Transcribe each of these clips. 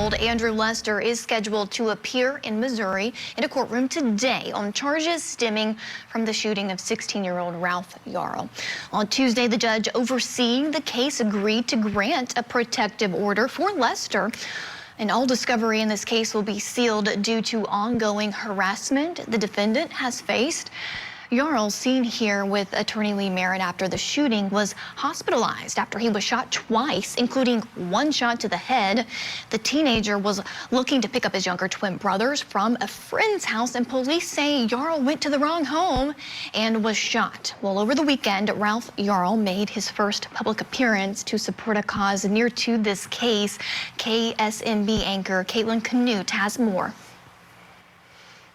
16-year-old Andrew Lester is scheduled to appear in Missouri in a courtroom today on charges stemming from the shooting of 16-year-old Ralph Yarl. On Tuesday, the judge overseeing the case agreed to grant a protective order for Lester. And all discovery in this case will be sealed due to ongoing harassment the defendant has faced. Yarl, seen here with attorney Lee Merritt after the shooting, was hospitalized after he was shot twice, including one shot to the head. The teenager was looking to pick up his younger twin brothers from a friend's house, and police say Yarl went to the wrong home and was shot. Well, over the weekend, Ralph Yarl made his first public appearance to support a cause near to this case. KSNB anchor Caitlin Canute has more.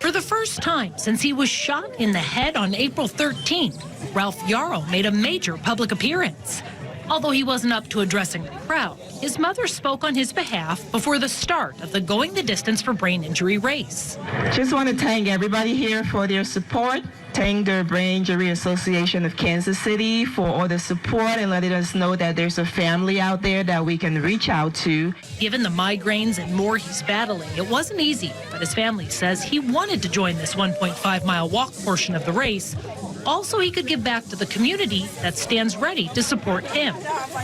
For the first time since he was shot in the head on April 13th, Ralph Yarl made a major public appearance. Although he wasn't up to addressing the crowd, his mother spoke on his behalf before the start of the Going the Distance for Brain Injury race. Just want to thank everybody here for their support. Thank the Brain Injury Association of Kansas City for all the support and letting us know that there's a family out there that we can reach out to. Given the migraines and more he's battling, it wasn't easy, but his family says he wanted to join this 1.5-mile walk portion of the race. Also, he could give back to the community that stands ready to support him.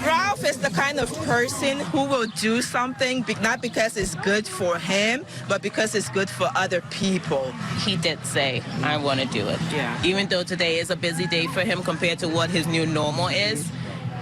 Ralph is the kind of person who will do something not because it's good for him, but because it's good for other people. He did say, I want to do it. Yeah. Even though today is a busy day for him compared to what his new normal is,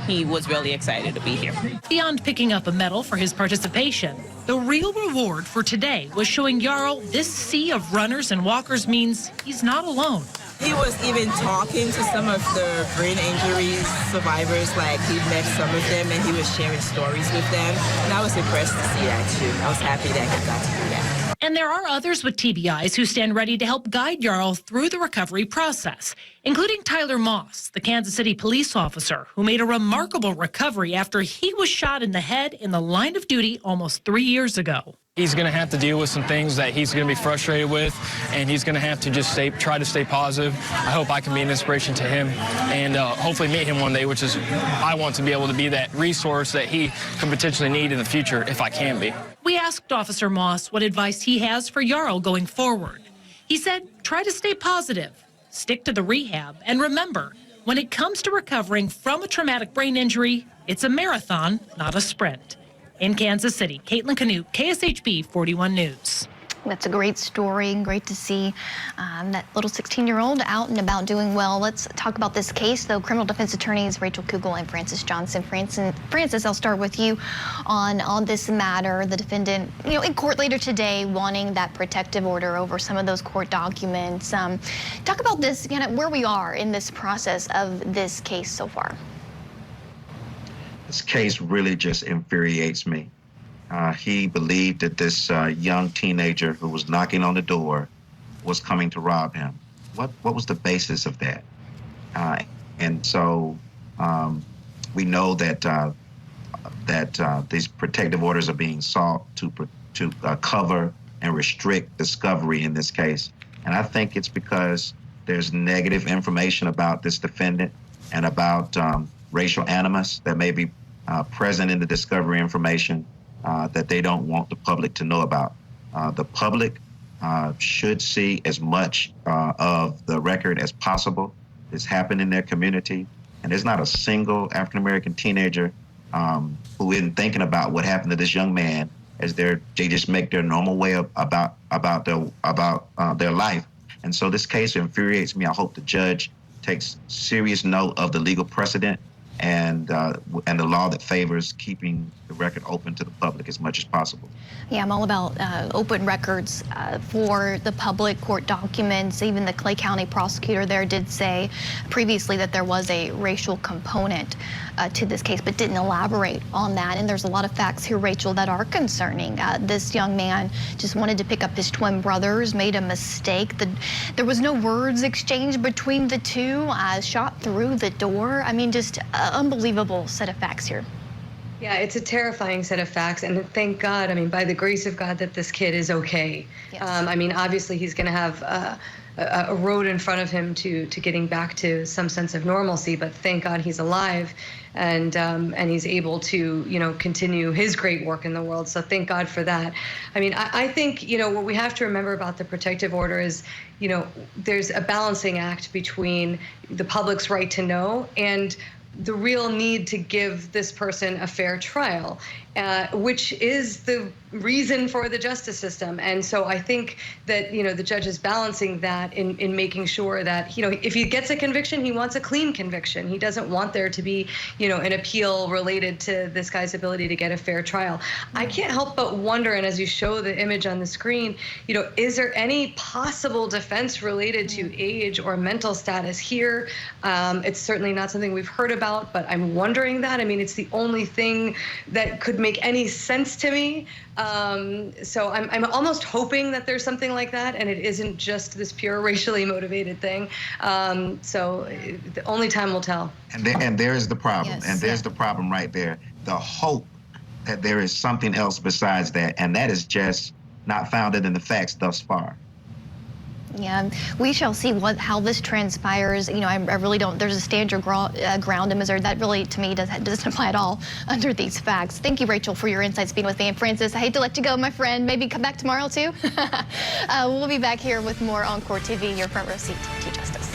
he was really excited to be here. Beyond picking up a medal for his participation, the real reward for today was showing Yarl this sea of runners and walkers means he's not alone. He was even talking to some of the brain injury survivors, like he met some of them and he was sharing stories with them. And I was impressed to see that too. I was happy that he got to do that. And there are others with TBIs who stand ready to help guide Yarl through the recovery process, including Tyler Moss, the Kansas City police officer who made a remarkable recovery after he was shot in the head in the line of duty almost 3 years ago. He's going to have to deal with some things that he's going to be frustrated with, and he's going to have to just try to stay positive. I hope I can be an inspiration to him and hopefully meet him one day, which is I want to be able to be that resource that he could potentially need in the future if I can be. We asked Officer Moss what advice he has for Yarl going forward. He said, try to stay positive, stick to the rehab, and remember, when it comes to recovering from a traumatic brain injury, it's a marathon, not a sprint. In Kansas City, Caitlin Canute, KSHB 41 News. That's a great story. Great to see that little 16-year-old out and about doing well. Let's talk about this case, though. Criminal defense attorneys Rachel Kugel and Francis Johnson. Francis, I'll start with you on this matter. The defendant, in court later today, wanting that protective order over some of those court documents. Talk about this, where we are in this process of this case so far. This case really just infuriates me. He believed that this young teenager who was knocking on the door was coming to rob him. What was the basis of that? And so we know that these protective orders are being sought to cover and restrict discovery in this case. And I think it's because there's negative information about this defendant and about racial animus that may be present in the discovery information that they don't want the public to know about. The public should see as much of the record as possible that's happened in their community. And there's not a single African-American teenager who isn't thinking about what happened to this young man as they just make their normal way about their life. And so this case infuriates me. I hope the judge takes serious note of the legal precedent and the law that favors keeping the record open to the public as much as possible. Yeah, I'm all about open records for the public, court documents. Even the Clay County prosecutor there did say previously that there was a racial component to this case, but didn't elaborate on that. And there's a lot of facts here, Rachel, that are concerning. This young man just wanted to pick up his twin brothers, made a mistake. There was no words exchanged between the two, shot through the door. I mean, just unbelievable set of facts here. Yeah, it's a terrifying set of facts, and thank God, by the grace of God, that this kid is okay. Yes. Obviously he's going to have a road in front of him to getting back to some sense of normalcy. But thank God he's alive, and he's able to, you know, continue his great work in the world. So thank God for that. I mean, I think, you know, what we have to remember about the protective order is, you know, there's a balancing act between the public's right to know and the real need to give this person a fair trial, which is the reason for the justice system. And so I think that, you know, the judge is balancing that in making sure that, you know, if he gets a conviction, he wants a clean conviction. He doesn't want there to be, you know, an appeal related to this guy's ability to get a fair trial. I can't help but wonder, and as you show the image on the screen, you know, is there any possible defense related to age or mental status here? It's certainly not something we've heard about, but I'm wondering that. I mean, it's the only thing that could make any sense to me. So I'm almost hoping that there's something like that, and it isn't just this pure racially motivated thing. So the only time will tell. And there is the problem. Yes, and there's the problem right there. The hope that there is something else besides that, and that is just not founded in the facts thus far. Yeah, we shall see how this transpires. You know, I really don't. There's a stand your ground in Missouri that really, to me, doesn't apply at all under these facts. Thank you, Rachel, for your insights being with me. And Francis, I hate to let you go, my friend. Maybe come back tomorrow too. We'll be back here with more on Court TV, your front row seat to justice.